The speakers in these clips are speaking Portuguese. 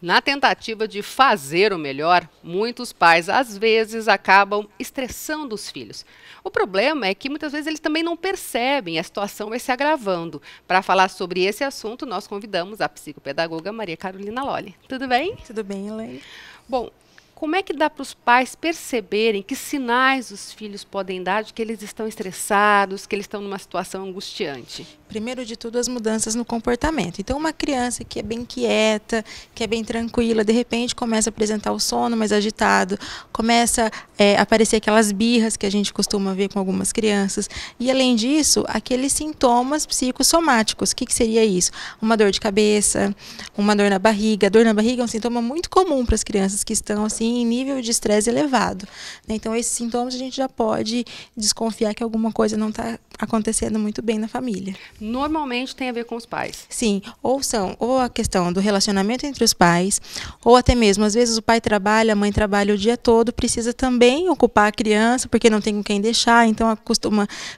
Na tentativa de fazer o melhor, muitos pais às vezes acabam estressando os filhos. O problema é que muitas vezes eles também não percebem, a situação vai se agravando. Para falar sobre esse assunto, nós convidamos a psicopedagoga Maria Carolina Lolli. Tudo bem? Tudo bem, Elaine? Bom, como é que dá para os pais perceberem que sinais os filhos podem dar de que eles estão estressados, que eles estão numa situação angustiante? Primeiro de tudo, as mudanças no comportamento. Então, uma criança que é bem quieta, que é bem tranquila, de repente começa a apresentar o sono mais agitado, começa a aparecer aquelas birras que a gente costuma ver com algumas crianças. E, além disso, aqueles sintomas psicossomáticos. O que seria isso? Uma dor de cabeça, uma dor na barriga. A dor na barriga é um sintoma muito comum para as crianças que estão assim em nível de estresse elevado. Então, esses sintomas a gente já pode desconfiar que alguma coisa não está acontecendo muito bem na família. Normalmente tem a ver com os pais. Sim, ou a questão do relacionamento entre os pais, ou até mesmo, às vezes o pai trabalha, a mãe trabalha o dia todo, precisa também ocupar a criança, porque não tem com quem deixar, então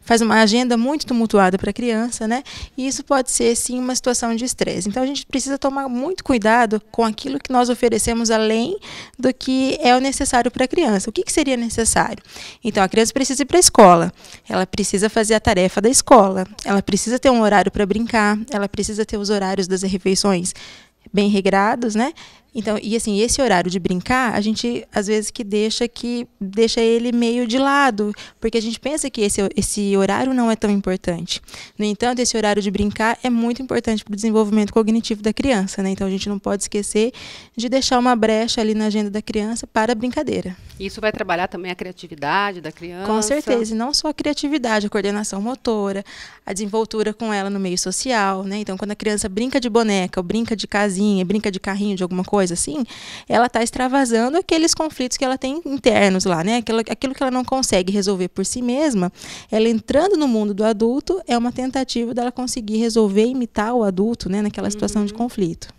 faz uma agenda muito tumultuada para a criança, né? E isso pode ser, sim, uma situação de estresse. Então, a gente precisa tomar muito cuidado com aquilo que nós oferecemos além do que é o necessário para a criança. O que seria necessário? Então, a criança precisa ir para a escola, ela precisa fazer a tarefa da escola, ela precisa ter um horário para brincar, ela precisa ter os horários das refeições bem regrados, né? Então, e assim, esse horário de brincar, a gente às vezes deixa ele meio de lado, porque a gente pensa que esse horário não é tão importante. No entanto, esse horário de brincar é muito importante para o desenvolvimento cognitivo da criança, né? Então, a gente não pode esquecer de deixar uma brecha ali na agenda da criança para a brincadeira. Isso vai trabalhar também a criatividade da criança? Com certeza, e não só a criatividade, a coordenação motora, a desenvoltura com ela no meio social, né? Então, quando a criança brinca de boneca, ou brinca de casinha, brinca de carrinho, de alguma coisa assim, ela está extravasando aqueles conflitos que ela tem internos lá, né? Aquilo que ela não consegue resolver por si mesma, ela entrando no mundo do adulto é uma tentativa dela conseguir resolver, imitar o adulto, né? Naquela situação de conflito.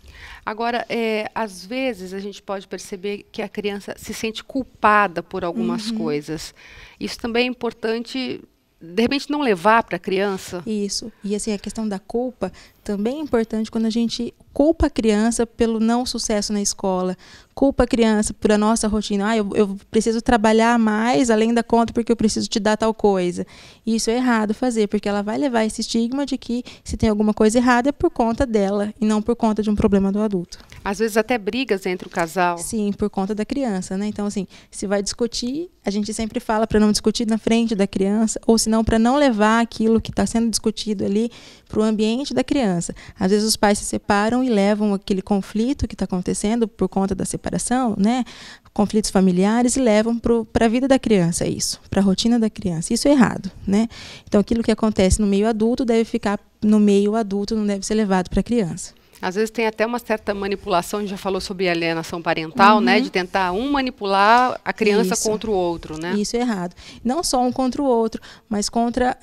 Agora, às vezes a gente pode perceber que a criança se sente culpada por algumas coisas. Isso também é importante, de repente, não levar para a criança? Isso. E assim, a questão da culpa também é importante quando a gente culpa a criança pelo não sucesso na escola, culpa a criança por a nossa rotina. Eu preciso trabalhar mais além da conta porque eu preciso te dar tal coisa. E isso é errado fazer, porque ela vai levar esse estigma de que se tem alguma coisa errada é por conta dela e não por conta de um problema do adulto. Às vezes até brigas entre o casal. Sim, por conta da criança, né? Então, assim, se vai discutir, a gente sempre fala para não discutir na frente da criança, ou se não, para não levar aquilo que está sendo discutido ali para o ambiente da criança. Às vezes os pais se separam e levam aquele conflito que está acontecendo por conta da separação, né? Conflitos familiares, e levam para a vida da criança isso, para a rotina da criança. Isso é errado, né? Então, aquilo que acontece no meio adulto deve ficar no meio adulto, não deve ser levado para a criança. Às vezes tem até uma certa manipulação, a gente já falou sobre alienação parental, né? De tentar manipular a criança contra o outro, né? Isso é errado. Não só um contra o outro, mas contra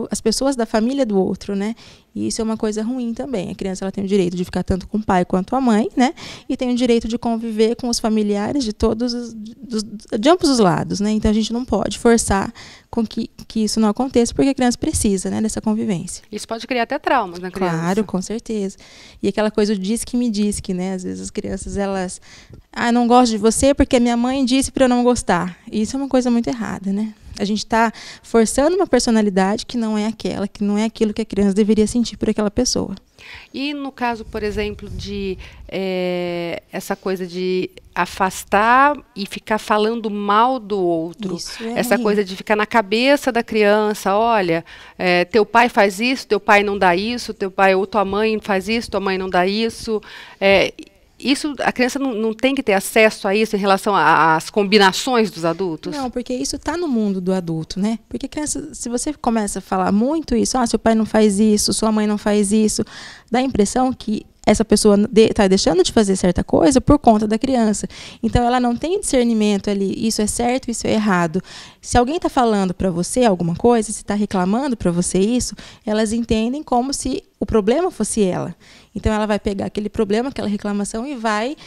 as pessoas da família do outro, né? E isso é uma coisa ruim também. A criança ela tem o direito de ficar tanto com o pai quanto a mãe, né? E tem o direito de conviver com os familiares de ambos os lados, né? Então a gente não pode forçar com que isso não aconteça, porque a criança precisa, né, dessa convivência. Isso pode criar até traumas na criança. Claro, com certeza. E aquela coisa do diz que me diz que, né? Às vezes as crianças, elas... não gosto de você porque a minha mãe disse para eu não gostar. E isso é uma coisa muito errada, né? A gente está forçando uma personalidade que não é aquela, que não é aquilo que a criança deveria sentir por aquela pessoa. E no caso, por exemplo, de essa coisa de afastar e ficar falando mal do outro, essa coisa de ficar na cabeça da criança, olha, teu pai faz isso, teu pai não dá isso, teu pai ou tua mãe faz isso, tua mãe não dá isso. Isso, a criança não tem que ter acesso a isso em relação às combinações dos adultos? Não, porque isso está no mundo do adulto, né? Porque a criança, se você começa a falar muito isso, seu pai não faz isso, sua mãe não faz isso, dá a impressão que essa pessoa está deixando de fazer certa coisa por conta da criança. Então, ela não tem discernimento ali, isso é certo, isso é errado. Se alguém está falando para você alguma coisa, se está reclamando para você isso, elas entendem como se o problema fosse ela. Então, ela vai pegar aquele problema, aquela reclamação e vai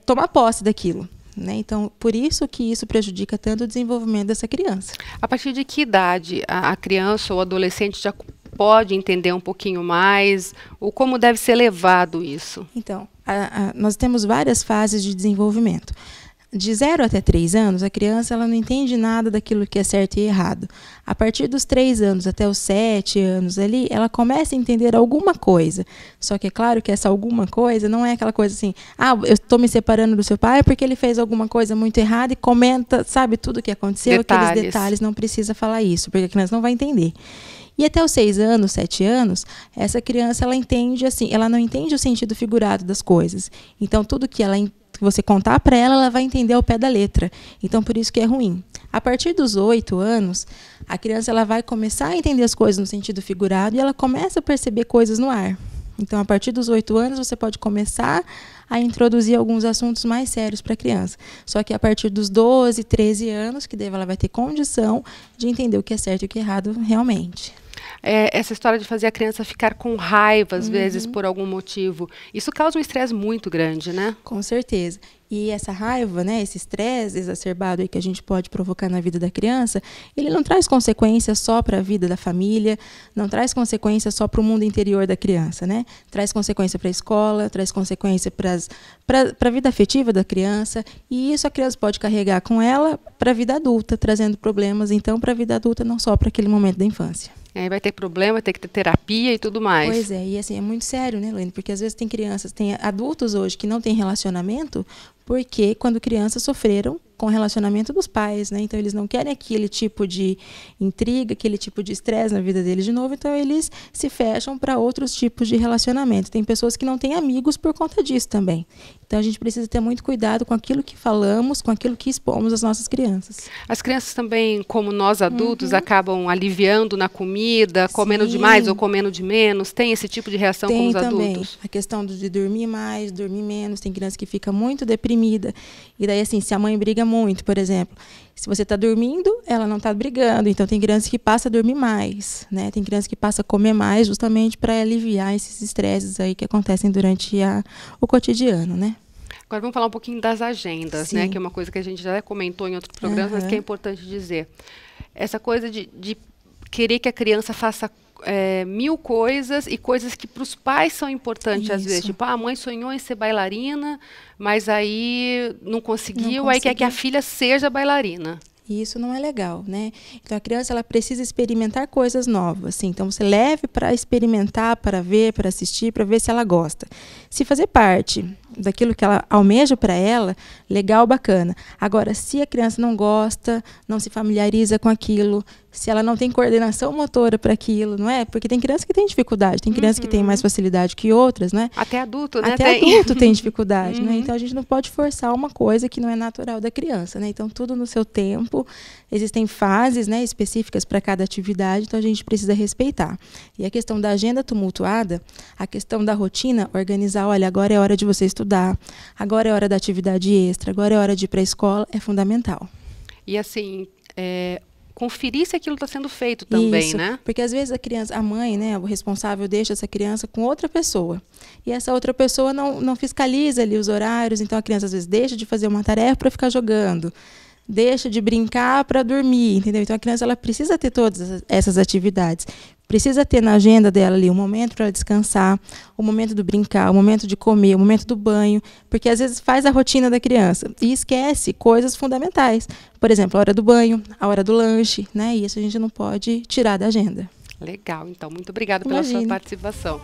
tomar posse daquilo. Né? Então, por isso que isso prejudica tanto o desenvolvimento dessa criança. A partir de que idade a criança ou o adolescente já pode entender um pouquinho mais, ou como deve ser levado isso? Então, nós temos várias fases de desenvolvimento. De 0 até 3 anos, a criança ela não entende nada daquilo que é certo e errado. A partir dos 3 anos até os 7 anos ali, ela começa a entender alguma coisa. Só que é claro que essa alguma coisa não é aquela coisa assim, eu estou me separando do seu pai porque ele fez alguma coisa muito errada e comenta, sabe, tudo o que aconteceu, aqueles detalhes, não precisa falar isso, porque a criança não vai entender. E até os 6 anos, 7 anos, essa criança ela entende assim, ela não entende o sentido figurado das coisas. Então tudo que você contar para ela, ela vai entender ao pé da letra. Então, por isso que é ruim. A partir dos 8 anos, a criança ela vai começar a entender as coisas no sentido figurado e ela começa a perceber coisas no ar. Então, a partir dos 8 anos, você pode começar a introduzir alguns assuntos mais sérios para a criança. Só que a partir dos 12, 13 anos, que daí ela vai ter condição de entender o que é certo e o que é errado realmente. Essa história de fazer a criança ficar com raiva, às vezes, por algum motivo, isso causa um estresse muito grande, né? Com certeza. E essa raiva, né, esse estresse exacerbado aí que a gente pode provocar na vida da criança, ele não traz consequências só para a vida da família, não traz consequências só para o mundo interior da criança, né? Traz consequência para a escola, traz consequência para a vida afetiva da criança, e isso a criança pode carregar com ela para a vida adulta, trazendo problemas, então, para a vida adulta, não só para aquele momento da infância. Aí vai ter problema, vai ter que ter terapia e tudo mais. Pois é, e assim, é muito sério, né, Luane? Porque às vezes tem crianças, tem adultos hoje que não têm relacionamento, porque quando crianças sofreram com o relacionamento dos pais, né? Então eles não querem aquele tipo de intriga, aquele tipo de estresse na vida deles de novo, então eles se fecham para outros tipos de relacionamento. Tem pessoas que não têm amigos por conta disso também. Então a gente precisa ter muito cuidado com aquilo que falamos, com aquilo que expomos às nossas crianças. As crianças também, como nós adultos, acabam aliviando na comida, comendo demais ou comendo de menos? Tem esse tipo de reação com os adultos? Tem também. A questão de dormir mais, dormir menos. Tem criança que fica muito deprimida. E daí, assim, se a mãe briga muito, por exemplo, se você está dormindo, ela não está brigando. Então, tem criança que passa a dormir mais, né? Tem criança que passa a comer mais justamente para aliviar esses estresses aí que acontecem durante o cotidiano, né? Agora vamos falar um pouquinho das agendas, né? Que é uma coisa que a gente já comentou em outros programas, mas que é importante dizer. Essa coisa de querer que a criança faça 1000 coisas e coisas que para os pais são importantes às vezes. Tipo, a mãe sonhou em ser bailarina, mas aí não conseguiu, aí quer que a filha seja bailarina. E isso não é legal, né? Então, a criança ela precisa experimentar coisas novas. Assim. Então, você leve para experimentar, para ver, para assistir, para ver se ela gosta. Se fazer parte daquilo que ela almeja para ela, legal, bacana. Agora, se a criança não gosta, não se familiariza com aquilo, se ela não tem coordenação motora para aquilo, não é? Porque tem criança que tem dificuldade, tem criança que tem mais facilidade que outras, né? Até adulto, né? Até adulto tem dificuldade, né? Então a gente não pode forçar uma coisa que não é natural da criança, né? Então tudo no seu tempo, existem fases, né, específicas para cada atividade, então a gente precisa respeitar. E a questão da agenda tumultuada, a questão da rotina, organizar, olha, agora é hora de você estudar, agora é hora da atividade extra, agora é hora de ir para a escola, é fundamental. E assim, conferir se aquilo está sendo feito também, isso, né? Porque às vezes a mãe, né, o responsável deixa essa criança com outra pessoa. E essa outra pessoa não fiscaliza ali os horários, então a criança às vezes deixa de fazer uma tarefa para ficar jogando, deixa de brincar para dormir, entendeu? Então a criança ela precisa ter todas essas atividades. Precisa ter na agenda dela ali um momento para descansar, o momento do brincar, o momento de comer, o momento do banho, porque às vezes faz a rotina da criança e esquece coisas fundamentais. Por exemplo, a hora do banho, a hora do lanche, né? E isso a gente não pode tirar da agenda. Legal, então. Muito obrigada pela sua participação.